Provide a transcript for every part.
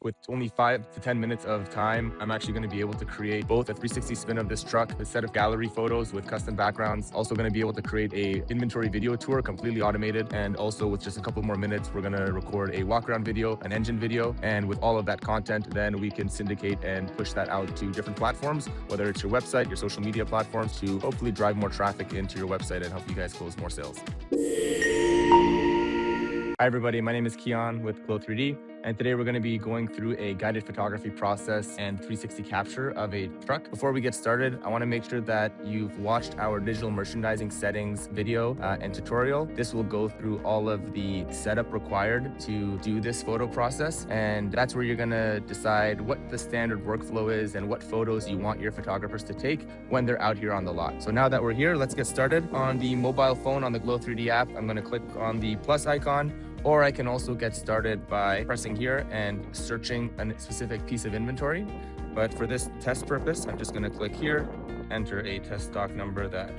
With only 5 to 10 minutes of time, I'm actually going to be able to create both a 360 spin of this truck, a set of gallery photos with custom backgrounds. Also going to be able to create a inventory video tour, completely automated. And also with just a couple more minutes, we're going to record a walk around video, an engine video. And with all of that content, then we can syndicate and push that out to different platforms, whether it's your website, your social media platforms, to hopefully drive more traffic into your website and help you guys close more sales. Hi everybody, my name is Keon with Glow3D, and today we're going to be going through a guided photography process and 360 capture of a truck. Before we get started, I want to make sure that you've watched our digital merchandising settings video and tutorial. This will go through all of the setup required to do this photo process, and that's where you're going to decide what the standard workflow is and what photos you want your photographers to take when they're out here on the lot. So now that we're here, let's get started. On the mobile phone on the Glow3D app, I'm going to click on the plus icon, or I can also get started by pressing here and searching a specific piece of inventory. But for this test purpose, I'm just going to click here, enter a test stock number that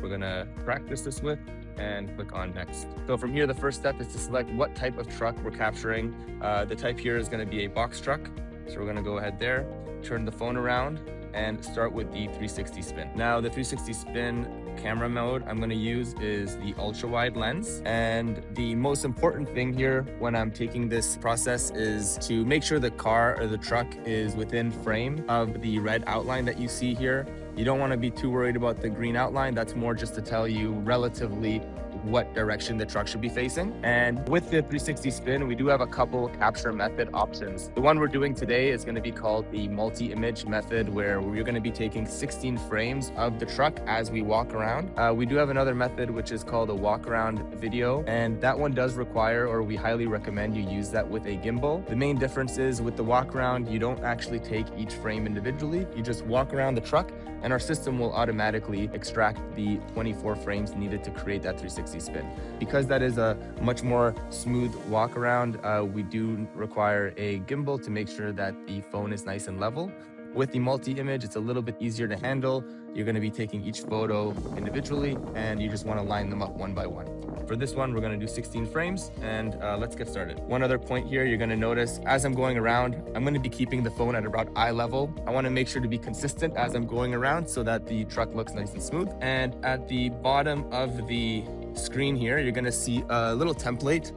we're going to practice this with, and click on next. So from here, the first step is to select what type of truck we're capturing. The type here is going to be a box truck. So we're going to go ahead there, turn the phone around, and start with the 360 spin. Now the 360 spin camera mode I'm going to use is the ultra wide lens. And the most important thing here when I'm taking this process is to make sure the car or the truck is within frame of the red outline that you see here. You don't want to be too worried about the green outline. That's more just to tell you relatively what direction the truck should be facing. And with the 360 spin, we do have a couple capture method options. The one we're doing today is going to be called the multi-image method, where we're going to be taking 16 frames of the truck as we walk around. We do have another method which is called a walk around video, and that one does require, or we highly recommend you use that with a gimbal. The main difference is with the walk around, you don't actually take each frame individually. You just walk around the truck and our system will automatically extract the 24 frames needed to create that 360 spin. Because that is a much more smooth walk around, we do require a gimbal to make sure that the phone is nice and level. With the multi-image, it's a little bit easier to handle. You're going to be taking each photo individually and you just want to line them up one by one. For this one, we're going to do 16 frames, and let's get started. One other point here, you're going to notice as I'm going around, I'm going to be keeping the phone at about eye level. I want to make sure to be consistent as I'm going around so that the truck looks nice and smooth. And at the bottom of the screen here, you're going to see a little template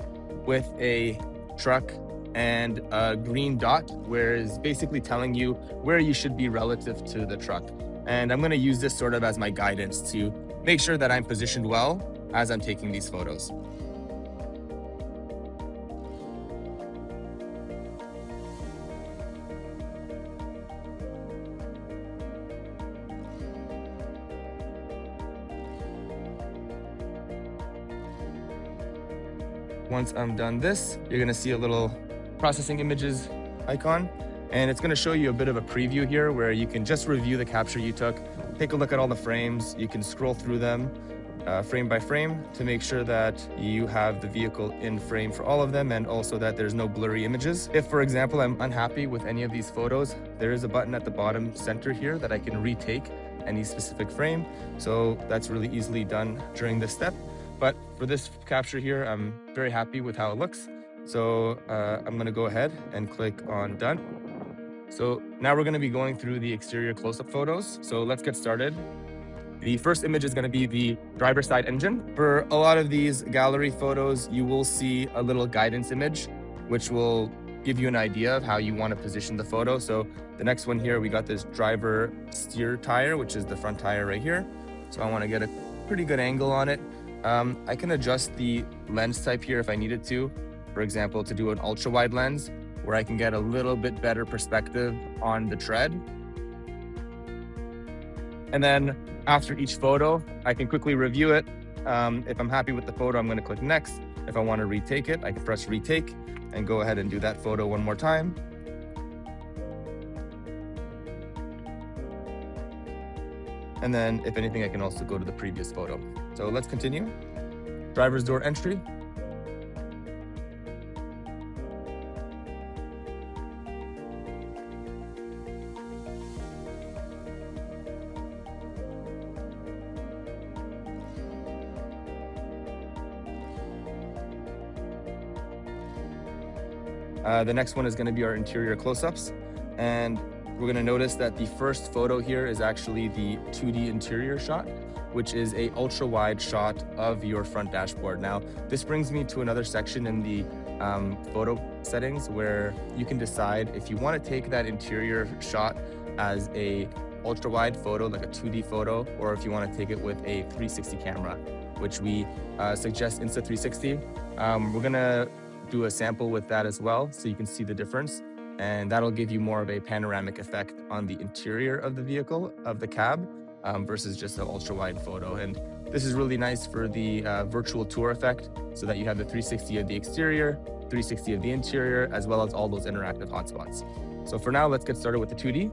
with a truck and a green dot, where it's basically telling you where you should be relative to the truck. And I'm going to use this sort of as my guidance to make sure that I'm positioned well as I'm taking these photos. Once I'm done this, you're gonna see a little processing images icon, and it's gonna show you a bit of a preview here where you can just review the capture you took, take a look at all the frames, you can scroll through them frame by frame to make sure that you have the vehicle in frame for all of them, and also that there's no blurry images. If, for example, I'm unhappy with any of these photos, there is a button at the bottom center here that I can retake any specific frame. So that's really easily done during this step. But for this capture here, I'm very happy with how it looks. So I'm gonna go ahead and click on done. So now we're gonna be going through the exterior close-up photos. So let's get started. The first image is going to be the driver's side engine. For a lot of these gallery photos, you will see a little guidance image, which will give you an idea of how you want to position the photo. So the next one here, we got this driver steer tire, which is the front tire right here. So I want to get a pretty good angle on it. I can adjust the lens type here if I needed to. For example, to do an ultra wide lens, where I can get a little bit better perspective on the tread. And then after each photo, I can quickly review it. If I'm happy with the photo, I'm going to click next. If I want to retake it, I can press retake and go ahead and do that photo one more time. And then if anything, I can also go to the previous photo. So let's continue. Driver's door entry. The next one is going to be our interior close-ups, and we're going to notice that the first photo here is actually the 2D interior shot, which is a ultra wide shot of your front dashboard. Now, this brings me to another section in the photo settings where you can decide if you want to take that interior shot as a ultra wide photo, like a 2D photo, or if you want to take it with a 360 camera, which we suggest Insta360. We're gonna do a sample with that as well, so you can see the difference, and that'll give you more of a panoramic effect on the interior of the vehicle, of the cab, versus just an ultra wide photo. And this is really nice for the virtual tour effect, so that you have the 360 of the exterior, 360 of the interior, as well as all those interactive hotspots. So for now, let's get started with the 2D.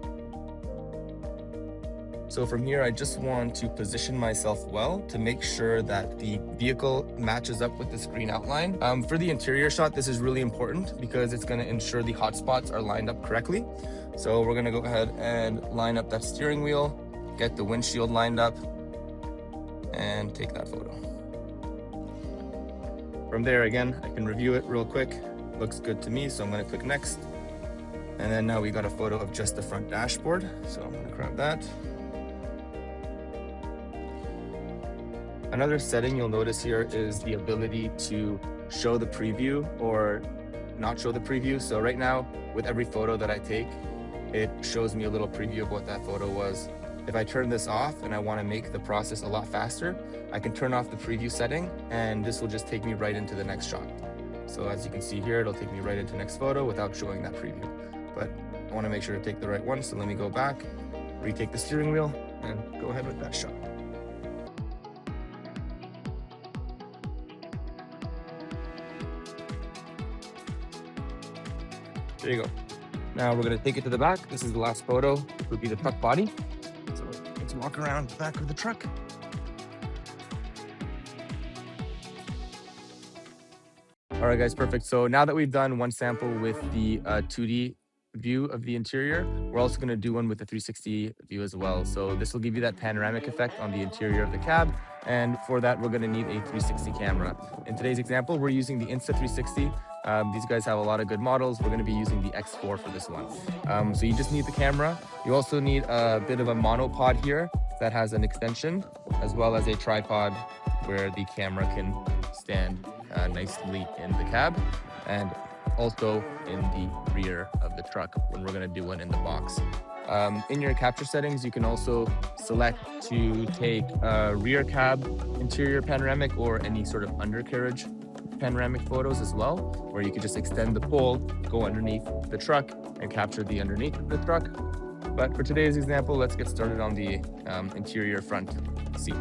So from here, I just want to position myself well to make sure that the vehicle matches up with the screen outline. For the interior shot, this is really important because it's going to ensure the hotspots are lined up correctly. So we're going to go ahead and line up that steering wheel, get the windshield lined up, and take that photo. From there, again, I can review it real quick. Looks good to me, so I'm going to click next. And then now we got a photo of just the front dashboard. So I'm going to grab that. Another setting you'll notice here is the ability to show the preview or not show the preview. So right now, with every photo that I take, it shows me a little preview of what that photo was. If I turn this off and I want to make the process a lot faster, I can turn off the preview setting, and this will just take me right into the next shot. So as you can see here, it'll take me right into the next photo without showing that preview. But I want to make sure to take the right one, so let me go back, retake the steering wheel, and go ahead with that shot. There you go. Now we're going to take it to the back. This is the last photo. It would be the truck body. So let's walk around the back of the truck. All right, guys, perfect. So now that we've done one sample with the 2D view of the interior, we're also going to do one with the 360 view as well. So this will give you that panoramic effect on the interior of the cab. And for that, we're going to need a 360 camera. In today's example, we're using the Insta360. These guys have a lot of good models. We're going to be using the X4 for this one. So you just need the camera. You also need a bit of a monopod here that has an extension, as well as a tripod where the camera can stand nicely in the cab, and also in the rear of the truck when we're going to do one in the box. In your capture settings, you can also select to take rear cab interior panoramic or any sort of undercarriage panoramic photos as well, where you could just extend the pole, go underneath the truck, and capture the underneath of the truck. But for today's example, let's get started on the interior front seat.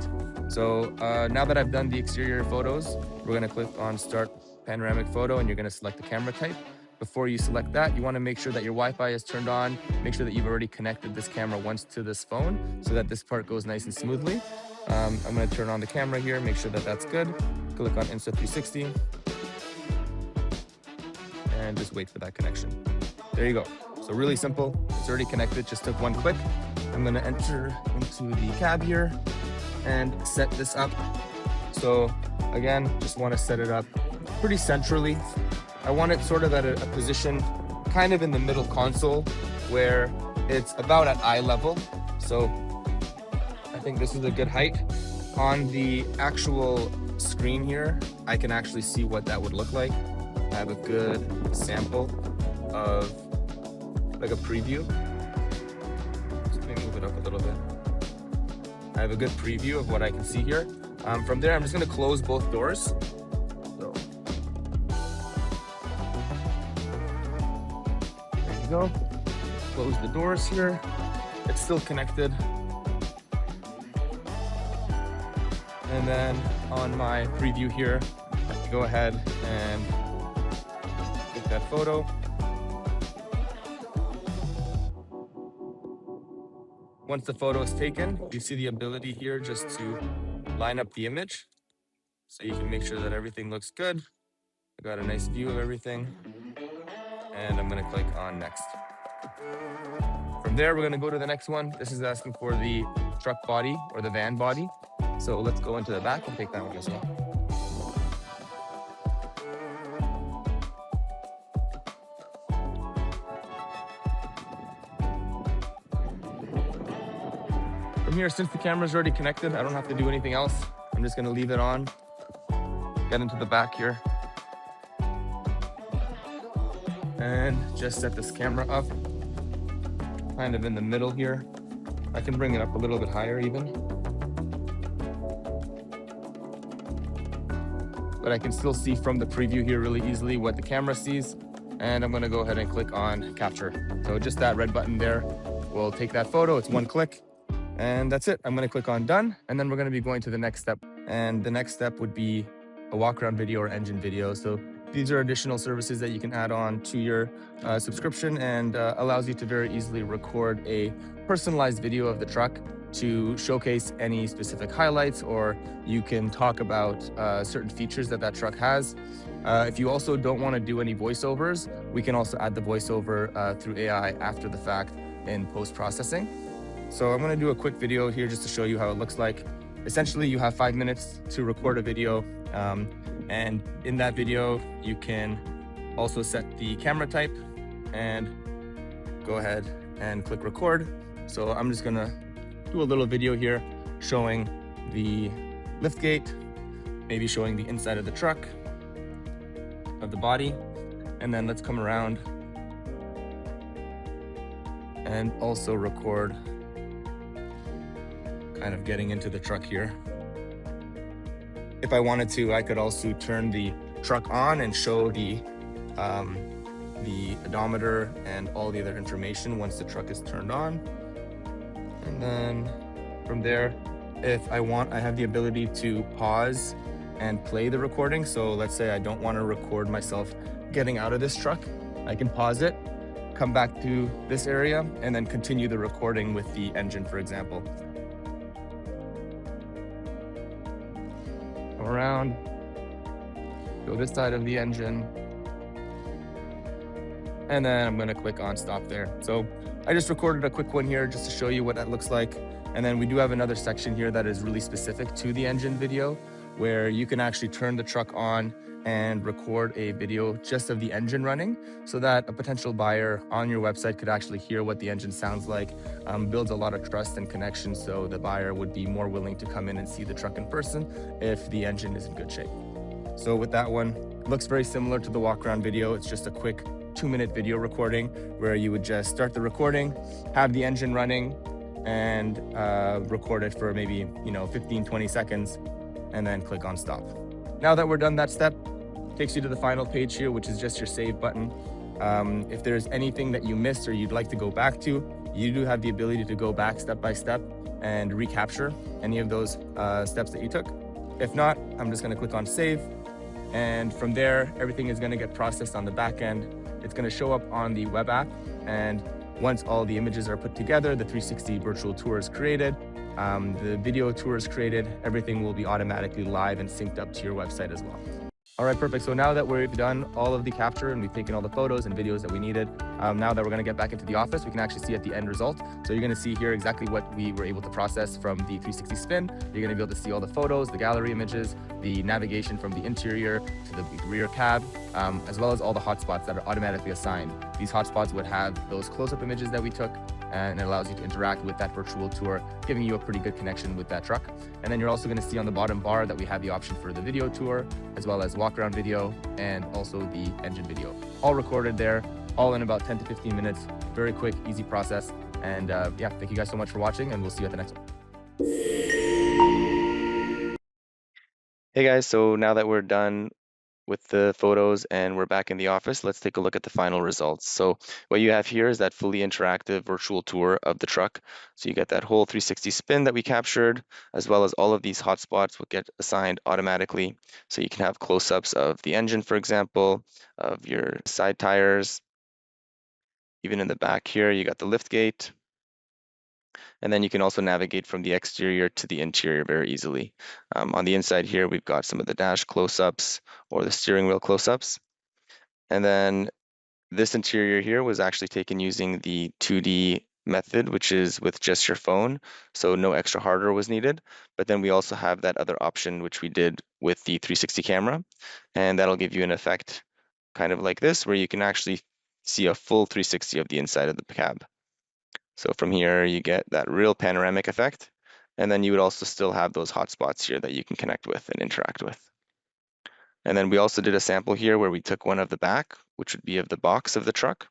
So now that I've done the exterior photos, we're going to click on Start Panoramic Photo, and you're going to select the camera type. Before you select that, you want to make sure that your Wi-Fi is turned on. Make sure that you've already connected this camera once to this phone so that this part goes nice and smoothly. I'm going to turn on the camera here, make sure that that's good. Click on Insta360 and just wait for that connection. There you go. So really simple. It's already connected. Just took one click. I'm going to enter into the cab here and set this up. So again, just want to set it up pretty centrally. I want it sort of at a position kind of in the middle console where it's about at eye level. So I think this is a good height. On the actual screen here, I can actually see what that would look like. I have a good sample of like a preview. Let me move it up a little bit. I have a good preview of what I can see here. From there, I'm just going to close both doors. So there you go. Close the doors here. It's still connected. And then on my preview here, I can go ahead and take that photo. Once the photo is taken, you see the ability here just to line up the image. So you can make sure that everything looks good. I got a nice view of everything. And I'm gonna click on next. From there, we're gonna go to the next one. This is asking for the truck body or the van body. So let's go into the back and take that one as well. from here, since the camera's already connected, I don't have to do anything else. I'm just gonna leave it on, get into the back here, and just set this camera up, kind of in the middle here. I can bring it up a little bit higher even. But I can still see from the preview here really easily what the camera sees. And I'm gonna go ahead and click on capture. So just that red button there will take that photo. It's one click and that's it. I'm gonna click on done. And then we're gonna be going to the next step. And the next step would be a walk around video or engine video. So these are additional services that you can add on to your subscription and allows you to very easily record a personalized video of the truck to showcase any specific highlights, or you can talk about certain features that truck has. If you also don't want to do any voiceovers, we can also add the voiceover through AI after the fact in post-processing. So I'm going to do a quick video here just to show you how it looks like. Essentially, you have 5 minutes to record a video, and in that video, you can also set the camera type and go ahead and click record. So I'm just going to do a little video here showing the lift gate, maybe showing the inside of the truck, of the body, and then let's come around and also record kind of getting into the truck here. If I wanted to, I could also turn the truck on and show the odometer and all the other information once the truck is turned on. And then from there, if I want, I have the ability to pause and play the recording. So let's say I don't want to record myself getting out of this truck. I can pause it, come back to this area, and then continue the recording with the engine, for example. Go around, go this side of the engine, and then I'm going to click on stop there. So I just recorded a quick one here just to show you what that looks like. And then we do have another section here that is really specific to the engine video, where you can actually turn the truck on and record a video just of the engine running, so that a potential buyer on your website could actually hear what the engine sounds like. Builds a lot of trust and connection, so the buyer would be more willing to come in and see the truck in person if the engine is in good shape. So with that one, it looks very similar to the walk around video. It's just a quick 2-minute video recording where you would just start the recording, have the engine running, and record it for maybe 15-20 seconds, and then click on stop. Now that we're done that step, takes you to the final page here, which is just your save button. If there's anything that you missed or you'd like to go back to, you do have the ability to go back step by step and recapture any of those steps that you took. If not, I'm just going to click on save, and from there everything is going to get processed on the back end. It's going to show up on the web app, and once all the images are put together, the 360 virtual tour is created, the video tour is created, everything will be automatically live and synced up to your website as well. All right, perfect. So now that we've done all of the capture and we've taken all the photos and videos that we needed, now that we're going to get back into the office, we can actually see at the end result. So you're going to see here exactly what we were able to process from the 360 spin. You're going to be able to see all the photos, the gallery images, the navigation from the interior to the rear cab, as well as all the hotspots that are automatically assigned. These hotspots would have those close-up images that we took, and it allows you to interact with that virtual tour, giving you a pretty good connection with that truck. And then you're also going to see on the bottom bar that we have the option for the video tour, as well as walk around video, and also the engine video. All recorded there, all in about 10 to 15 minutes. Very quick, easy process. And yeah, thank you guys so much for watching, and we'll see you at the next one. Hey guys, so now that we're done with the photos and we're back in the office, let's take a look at the final results. So what you have here is that fully interactive virtual tour of the truck. So you get that whole 360 spin that we captured, as well as all of these hotspots will get assigned automatically. So you can have close-ups of the engine, for example, of your side tires. Even in the back here, you got the lift gate. And then you can also navigate from the exterior to the interior very easily. On the inside here, we've got some of the dash close-ups or the steering wheel close-ups. And then this interior here was actually taken using the 2D method, which is with just your phone. So no extra hardware was needed. But then we also have that other option, which we did with the 360 camera. And that'll give you an effect kind of like this, where you can actually see a full 360 of the inside of the cab. So from here, you get that real panoramic effect. And then you would also still have those hotspots here that you can connect with and interact with. And then we also did a sample here where we took one of the back, which would be of the box of the truck.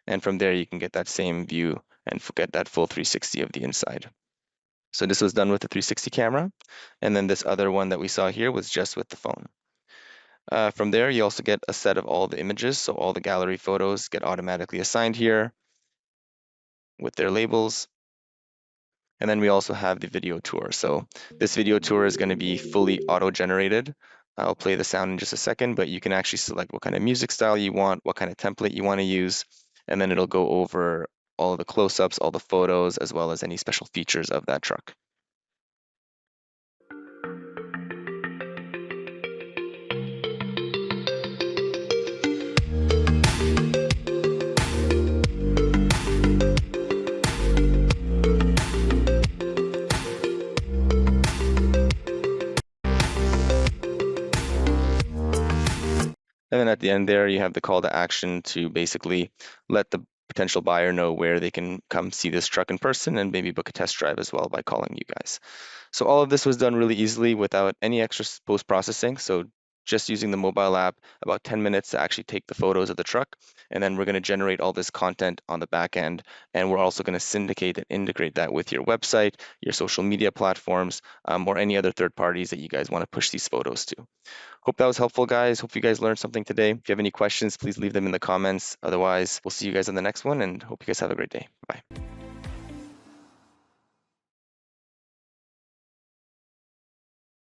And from there, you can get that same view and get that full 360 of the inside. So this was done with the 360 camera. And then this other one that we saw here was just with the phone. From there, you also get a set of all the images. So all the gallery photos get automatically assigned here with their labels. And then we also have the video tour. So this video tour is going to be fully auto-generated. I'll play the sound in just a second, but you can actually select what kind of music style you want, what kind of template you want to use, and then it'll go over all the close-ups, all the photos, as well as any special features of that truck. And then at the end there, you have the call to action to basically let the potential buyer know where they can come see this truck in person and maybe book a test drive as well by calling you guys. So all of this was done really easily without any extra post-processing. So just using the mobile app, about 10 minutes to actually take the photos of the truck. And then we're going to generate all this content on the back end. And we're also going to syndicate and integrate that with your website, your social media platforms, or any other third parties that you guys want to push these photos to. Hope that was helpful, guys. Hope you guys learned something today. If you have any questions, please leave them in the comments. Otherwise, we'll see you guys on the next one and hope you guys have a great day. Bye.